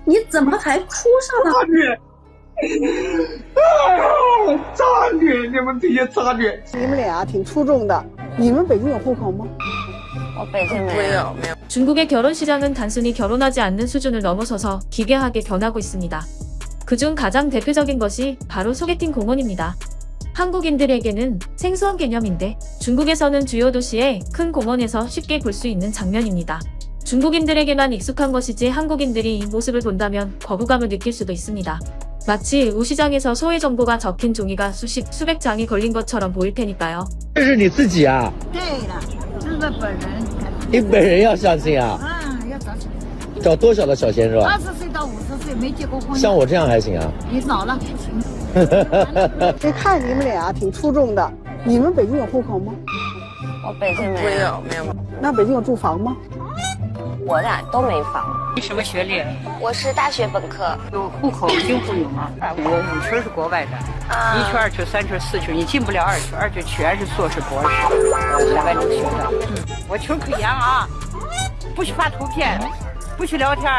你怎么还哭上了？渣女！啊，渣女！你们这些渣女！你们俩挺出众的。你们北京有户口吗？我北京没有。 중국의 결혼 시장은 단순히 결혼하지 않는 수준을 넘어서서 기괴하게 변하고 있습니다. 그중 가장 대표적인 것이 바로 소개팅 공원입니다. 한국인들에게는 생소한 개념인데 중국에서는 주요 도시의 큰 공원에서 쉽게 볼 수 있는 장면입니다. 중국인들에게만 익숙한 것이지 한국인들이 이 모습을 본다면 거부감을 느낄 수도 있습니다. 마치 우시장에서 소외 정보가 적힌 종이가 수백 장이 걸린 것처럼 보일 테니까요. 这是你自己啊？对了，这是本人。你本人要相亲啊？要找找多小的小鲜肉啊？ 20岁到50岁没结过婚。像我这样还行啊？你老了不行。这看你们俩挺出众的。你们北京有户口吗？我北京没有。那北京有住房吗？我俩都没房。你什么学历？我是大学本科。有户口京沪有吗？我5圈是国外的，1圈、2圈、3圈、4圈，你进不了2圈，2圈全是硕士、博士，海外留学的。我求可严啊，不许发图片，不许聊天，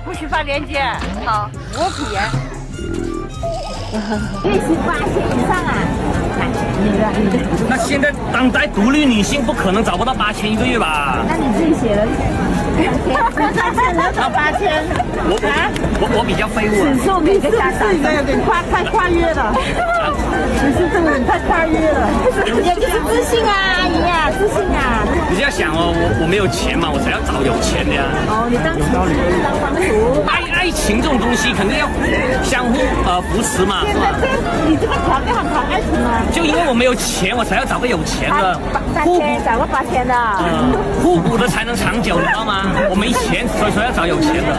不许发链接。好，我可严。月薪8000以上啊？那现在当代独立女性不可能找不到8000一个月吧？那你自己写的3000到8000。我比较废物啊。受每个家长得太跨越了，你是这个人太跨越了，也就是自信啊，阿姨啊，自信啊。你这样想哦，我没有钱嘛，我才要找有钱的呀。哦，你当情侣当房主。爱情这种东西肯定要相互扶持嘛，是吧？你这个条件很谈爱情吗？就因为我没有钱，我才要找个有钱的，互补，找个8000的，互补的才能长久，你知道吗？我没钱，所以说要找有钱的。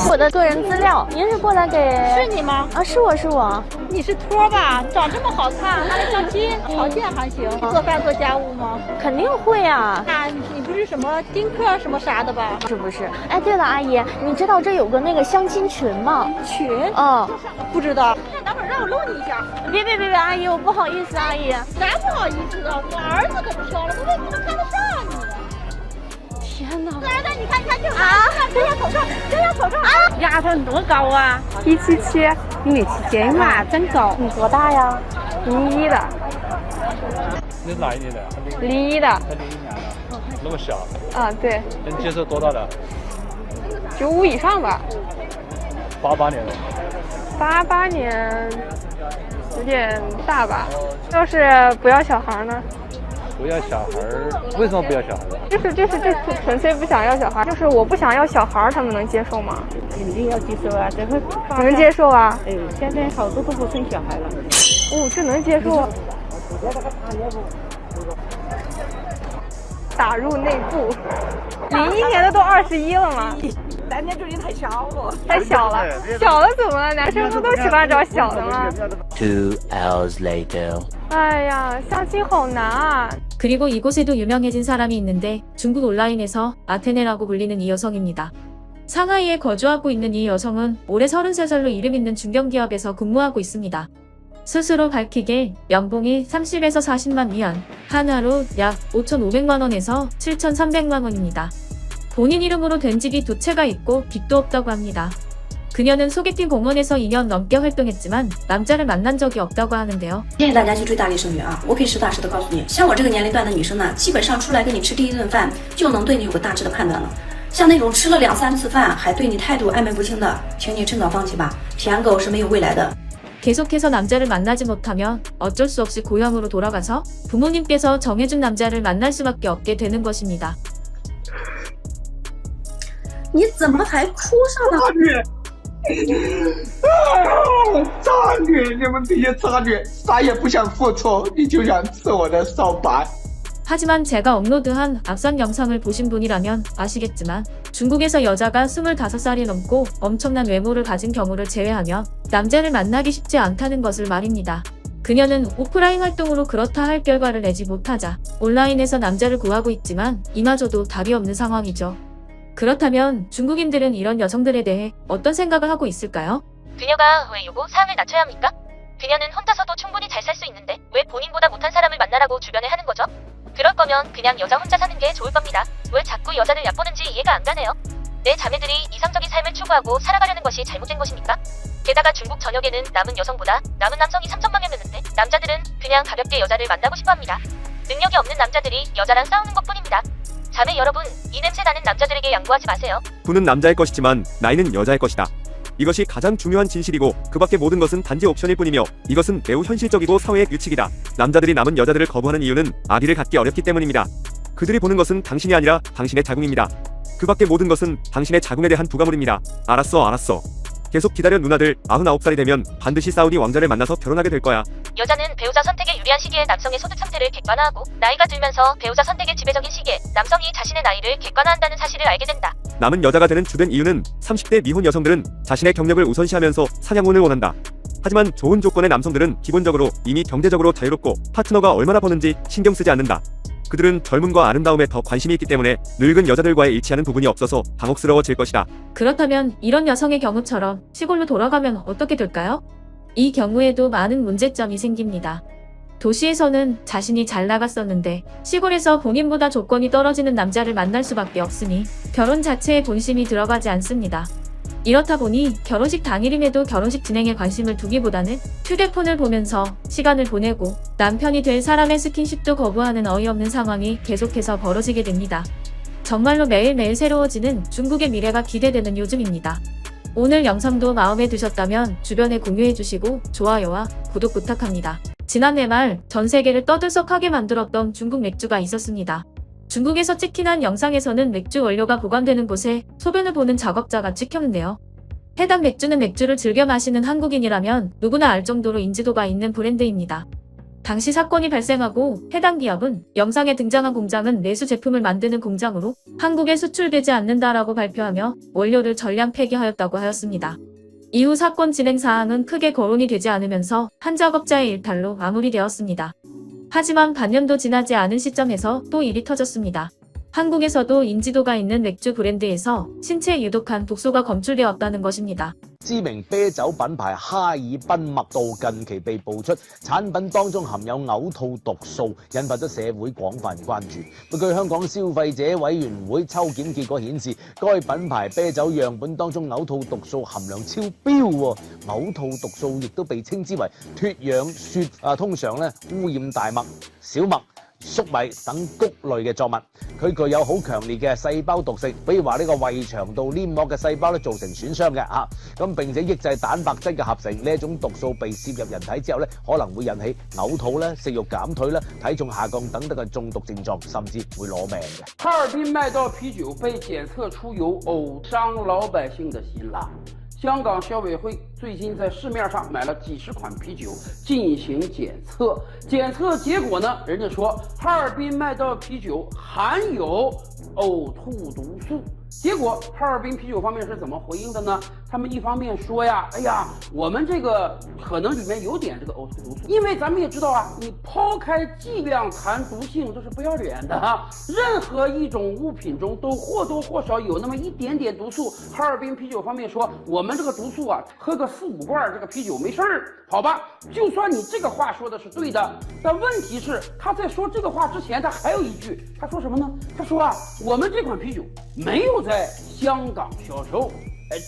我的个人资料，您是过来给？是你吗？啊，是我。你是托吧？长这么好看，还来相亲，条件还行。做饭做家务吗？肯定会啊。那你不是什么丁克什么啥的吧？是不是？哎，对了，阿姨，你知道这有个那个相亲群吗？群？嗯，不知道。那等会儿让我露你一下。别，阿姨，我不好意思，阿姨。啥不好意思啊？我儿子可不挑了，我为什么能看得上你？天哪！来，你看这个啊，摘下口罩啊！丫头你多高啊？177，1米7，妈真高。你多大呀？01的。你是哪一年的？01的。才01年的，那么小。啊，对。能接受多大的？95以上吧。88年的。88年有点大吧？要是不要小孩呢？不要小孩，为什么不要小孩呢？就是纯粹不想要小孩，就是我不想要小孩，他们能接受吗？肯定要接受啊，这个能接受啊。现在好多都不生小孩了。哦，这能接受。打入内部，01年的都21了吗？3年就你太小了，太小了，小了怎么了？男生不都喜欢找小的吗 2 hours later. 哎呀，相亲好难啊。 그리고 이곳에도 유명해진 사람이 있는데 중국 온라인에서 아테네라고 불리는 이 여성입니다. 상하이에 거주하고 있는 이 여성은 올해 33살로 이름 있는 중견기업에서 근무하고 있습니다. 스스로 밝히길 연봉이 30에서 40만 위안, 한화로 약 5,500만 원에서 7,300만 원입니다. 본인 이름으로 된 집이 2채가 있고 빚도 없다고 합니다. 그녀는 소개팅 공원에서 2년 넘게 활동했지만 남자를 만난 적이 없다고 하는데요. 建议大家去追大力剩女啊！我可以实打实的告诉你，像我这个年龄段的女生呢，基本上出来跟你吃第一顿饭就能对你有个大致的判断了。像那种吃了2、3次饭还对你态度暧昧不清的，请你趁早放弃吧。舔狗是没有未来的。 계속해서 남자를 만나지 못하면 어쩔 수 없이 고향으로 돌아가서 부모님께서 정해준 남자를 만날 수밖에 없게 되는 것입니다. 你怎么还哭上了？渣女！你们这些渣女，啥也不想付出，你就想吃我的烧白。 하지만 제가 업로드한 앞선 영상을 보신 분이라면 아시겠지만 중국에서 여자가 25살이 넘고 엄청난 외모를 가진 경우를 제외하면 남자를 만나기 쉽지 않다는 것을 말입니다. 그녀는 오프라인 활동으로 그렇다 할 결과를 내지 못하자 온라인에서 남자를 구하고 있지만 이마저도 답이 없는 상황이죠. 그렇다면 중국인들은 이런 여성들에 대해 어떤 생각을 하고 있을까요? 그녀가 왜 요구 사항을 낮춰야 합니까? 그녀는 혼자서도 충분히 잘 살 수 있는데 왜 본인보다 못한 사람을 만나라고 주변에 하는 거죠? 그럴 거면 그냥 여자 혼자 사는 게 좋을 겁니다. 왜 자꾸 여자를 얕보는지 이해가 안 가네요. 내 자매들이 이상적인 삶을 추구하고 살아가려는 것이 잘못된 것입니까? 게다가 중국 전역에는 남은 여성보다 남은 남성이 3천만여 되는데 남자들은 그냥 가볍게 여자를 만나고 싶어합니다. 능력이 없는 남자들이 여자랑 싸우는 것뿐입니다. 자매 여러분, 이 냄새 나는 남자들에게 양보하지 마세요. 돈은 남자의 것이지만 나이는 여자의 것이다. 이것이 가장 중요한 진실이고 그 밖의 모든 것은 단지 옵션일 뿐이며 이것은 매우 현실적이고 사회의 규칙이다. 남자들이 남은 여자들을 거부하는 이유는 아기를 갖기 어렵기 때문입니다. 그들이 보는 것은 당신이 아니라 당신의 자궁입니다. 그 밖의 모든 것은 당신의 자궁에 대한 부가물입니다. 알았어. 계속 기다려 누나들. 99살이 되면 반드시 사우디 왕자를 만나서 결혼하게 될 거야. 여자는 배우자 선택에 유리한 시기에 남성의 소득 상태를 객관화하고 나이가 들면서 배우자 선택의 지배적인 시기에 남성이 자신의 나이를 객관화한다는 사실을 알게 된다. 남은 여자가 되는 주된 이유는 30대 미혼 여성들은 자신의 경력을 우선시하면서 사냥혼을 원한다. 하지만 좋은 조건의 남성들은 기본적으로 이미 경제적으로 자유롭고 파트너가 얼마나 버는지 신경 쓰지 않는다. 그들은 젊음과 아름다움에 더 관심이 있기 때문에 늙은 여자들과의 일치하는 부분이 없어서 당혹스러워질 것이다. 그렇다면 이런 여성의 경우처럼 시골로 돌아가면 어떻게 될까요? 이 경우에도 많은 문제점이 생깁니다. 도시에서는 자신이 잘 나갔었는데 시골에서 본인보다 조건이 떨어지는 남자를 만날 수밖에 없으니 결혼 자체에 본심이 들어가지 않습니다. 이렇다 보니 결혼식 당일임에도 결혼식 진행에 관심을 두기보다는 휴대폰을 보면서 시간을 보내고 남편이 될 사람의 스킨십도 거부하는 어이없는 상황이 계속해서 벌어지게 됩니다. 정말로 매일매일 새로워지는 중국의 미래가 기대되는 요즘입니다. 오늘 영상도 마음에 드셨다면 주변에 공유해주시고 좋아요와 구독 부탁합니다. 지난해 말 전 세계를 떠들썩하게 만들었던 중국 맥주가 있었습니다. 중국에서 찍힌 영상에서는 맥주 원료가 보관되는 곳에 소변을 보는 작업자가 찍혔는데요. 해당 맥주는 맥주를 즐겨 마시는 한국인이라면 누구나 알 정도로 인지도가 있는 브랜드입니다. 당시 사건이 발생하고 해당 기업은 영상에 등장한 공장은 내수 제품을 만드는 공장으로 한국에 수출되지 않는다라고 발표하며 원료를 전량 폐기하였다고 하였습니다. 이후 사건 진행 사항은 크게 거론이 되지 않으면서 한 작업자의 일탈로 마무리되었습니다. 하지만 반년도 지나지 않은 시점에서 또 일이 터졌습니다. 한국에서도 인지도가 있는 맥주 브랜드에서 신체에 유독한 독소가 검출되었다는 것입니다. 知名啤酒品牌哈爾濱麥道近期被曝出產品當中含有嘔吐毒素，引發咗社會廣泛關注。據香港消費者委員會抽檢結果顯示，該品牌啤酒樣本當中嘔吐毒素含量超標。嘔吐毒素亦都被稱之為脱氧雪通常咧污染大麥、小麥、粟米等谷類嘅作物，佢具有好強烈嘅細胞毒性，比如話呢個胃腸道黏膜嘅細胞咧造成損傷嘅嚇，咁並且抑制蛋白質嘅合成，呢一種毒素被攝入人體之後咧，可能會引起嘔吐咧、食慾減退咧、體重下降等等嘅中毒症狀，甚至會攞命嘅。哈爾濱麥道啤酒被檢測出有偶傷老百姓的辛辣。香港消委会最近在市面上买了几十款啤酒进行检测，检测结果呢，人家说哈尔滨麦道啤酒含有呕吐毒素。结果哈尔滨啤酒方面是怎么回应的呢？他们一方面说呀，哎呀，我们这个可能里面有点这个呕吐毒素，因为咱们也知道啊，你抛开剂量谈毒性这是不要脸的啊，任何一种物品中都或多或少有那么一点点毒素。哈尔滨啤酒方面说，我们这个毒素啊，喝个4、5罐这个啤酒没事儿，好吧？就算你这个话说的是对的，但问题是他在说这个话之前，他还有一句，他说什么呢？他说啊，我们这款啤酒没有在香港销售，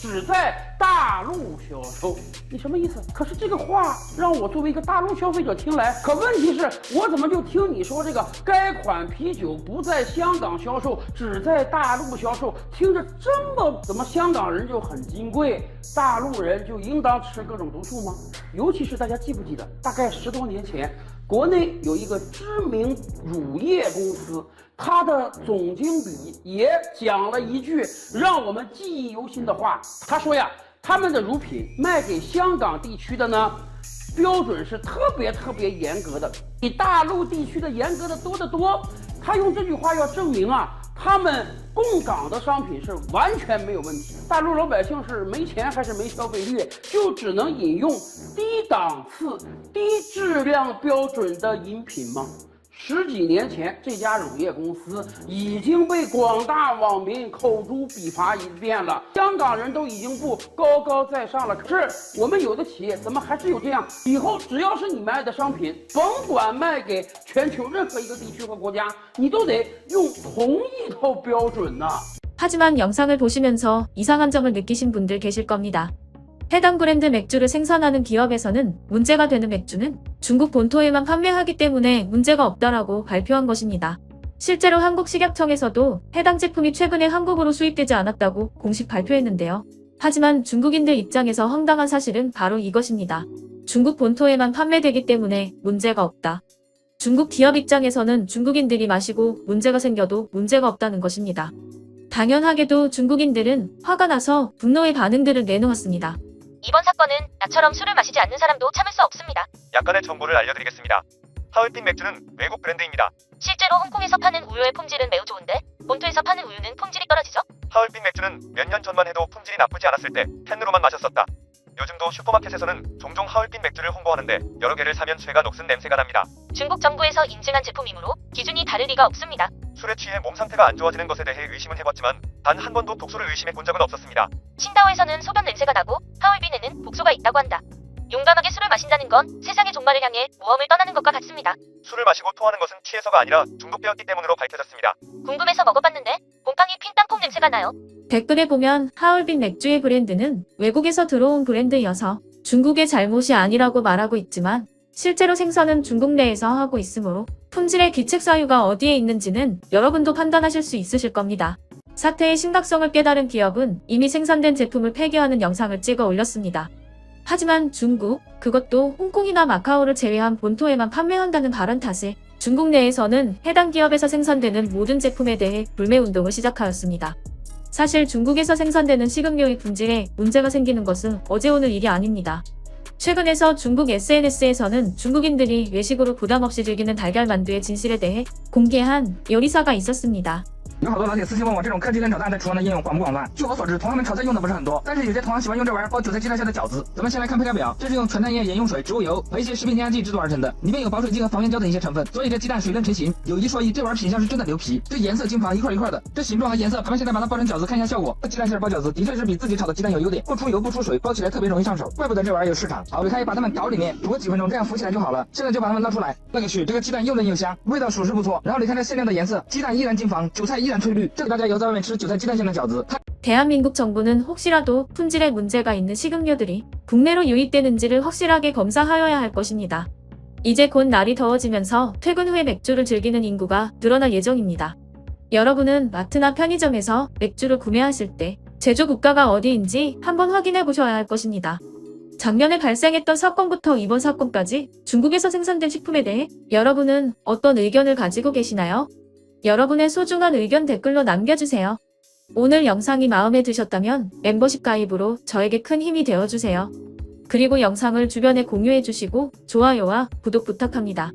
只在大陆销售。你什么意思？可是这个话让我作为一个大陆消费者听来，可问题是我怎么就听你说这个该款啤酒不在香港销售，只在大陆销售，听着这么怎么香港人就很金贵，大陆人就应当吃各种毒素吗？尤其是大家记不记得，大概10多年前，国内有一个知名乳业公司。他的总经理也讲了一句让我们记忆犹新的话，他说呀，他们的乳品卖给香港地区的呢，标准是特别严格的，比大陆地区的严格的多得多。他用这句话要证明啊，他们供港的商品是完全没有问题。大陆老百姓是没钱还是没消费力，就只能饮用低档次、低质量标准的饮品吗？10几年前，这家乳业公司已经被广大网民口诛笔伐一遍了，香港人都已经不高高在上了。可是我们有的企业怎么还是有这样？以后只要是你卖的商品，甭管卖给全球任何一个地区和国家，你都得用同一套标准呐。 하지만 영상을 보시면서 이상한 점을 느끼신 분들 계실 겁니다. 해당 브랜드 맥주를 생산하는 기업에서는 문제가 되는 맥주는 중국 본토에만 판매하기 때문에 문제가 없다라고 발표한 것입니다. 실제로 한국식약청에서도 해당 제품이 최근에 한국으로 수입되지 않았다고 공식 발표했는데요. 하지만 중국인들 입장에서 황당한 사실은 바로 이것입니다. 중국 본토에만 판매되기 때문에 문제가 없다. 중국 기업 입장에서는 중국인들이 마시고 문제가 생겨도 문제가 없다는 것입니다. 당연하게도 중국인들은 화가 나서 분노의 반응들을 내놓았습니다. 이번 사건은 나처럼 술을 마시지 않는 사람도 참을 수 없습니다. 약간의 정보를 알려드리겠습니다. 하얼빈 맥주는 외국 브랜드입니다. 실제로 홍콩에서 파는 우유의 품질은 매우 좋은데 본토에서 파는 우유는 품질이 떨어지죠? 하얼빈 맥주는 몇 년 전만 해도 품질이 나쁘지 않았을 때 캔으로만 마셨었다. 요즘도 슈퍼마켓에서는 종종 하얼빈 맥주를 홍보하는데 여러 개를 사면 쇠가 녹슨 냄새가 납니다. 중국 정부에서 인증한 제품이므로 기준이 다를 리가 없습니다. 술에 취해 몸 상태가 안 좋아지는 것에 대해 의심은 해봤지만 단 한 번도 독소를 의심해 본 적은 없었습니다. 칭다오에서는 소변 냄새가 나고 하얼빈에는 독소가 있다고 한다. 용감하게 술을 마신다는 건 세상의 종말을 향해 모험을 떠나는 것과 같습니다. 술을 마시고 토하는 것은 취해서가 아니라 중독되었기 때문으로 밝혀졌습니다. 궁금해서 먹어봤는데 곰팡이 핀 땅콩 냄새가 나요. 댓글에 보면 하얼빈 맥주의 브랜드는 외국에서 들어온 브랜드여서 중국의 잘못이 아니라고 말하고 있지만 실제로 생산은 중국 내에서 하고 있으므로 품질의 귀책 사유가 어디에 있는지는 여러분도 판단하실 수 있으실 겁니다. 사태의 심각성을 깨달은 기업은 이미 생산된 제품을 폐기하는 영상을 찍어 올렸습니다. 하지만 중국, 그것도 홍콩이나 마카오를 제외한 본토에만 판매한다는 발언 탓에 중국 내에서는 해당 기업에서 생산되는 모든 제품에 대해 불매운동을 시작하였습니다. 사실 중국에서 생산되는 식음료의 품질에 문제가 생기는 것은 어제 오늘 일이 아닙니다. 최근에서 중국 SNS에서는 중국인들이 외식으로 부담 없이 즐기는 달걀 만두의 진실에 대해 공개한 요리사가 있었습니다. 有好多老铁私信问我这种科技跟炒蛋在厨房的应用广不广泛？据我所知，同行们炒菜用的不是很多，但是有些同行喜欢用这玩意儿包韭菜鸡蛋馅的饺子。咱们先来看配料表，这是用全碳液、盐用水、植物油和一些食品添加剂制作而成的，里面有保水剂和防原胶等一些成分，所以这鸡蛋水嫩成型。有一说一，这玩意儿品相是真的牛皮，这颜色金黄一块一块的，这形状和颜色，咱们现在把它包成饺子看一下效果。这鸡蛋馅包饺子的确是比自己炒的鸡蛋有优点，不出油不出水，包起来特别容易上手，怪不得这玩意儿有市场。好，离开把它们搞里面煮个几分钟，这样浮起来就好了。现在就把它们捞出来，那个去，这个鸡蛋又嫩又香，味道属实不错。然后你看这鲜亮的颜色，鸡蛋依然金黄，韭菜依然翠绿，这给大家以后在外面吃韭菜鸡蛋馅的饺子。 대한민국 정부는 혹시라도 품질에 문제가 있는 식음료들이 국내로 유입되는지를 확실하게 검사하여야 할 것입니다. 이제 곧 날이 더워지면서 퇴근 후에 맥주를 즐기는 인구가 늘어날 예정입니다. 여러분은 마트나 편의점에서 맥주를 구매하실 때 제조 국가가 어디인지 한번 확인해 보셔야 할 것입니다. 작년에 발생했던 사건부터 이번 사건까지 중국에서 생산된 식품에 대해 여러분은 어떤 의견을 가지고 계시나요? 여러분의 소중한 의견 댓글로 남겨주세요. 오늘 영상이 마음에 드셨다면 멤버십 가입으로 저에게 큰 힘이 되어주세요. 그리고 영상을 주변에 공유해주시고 좋아요와 구독 부탁합니다.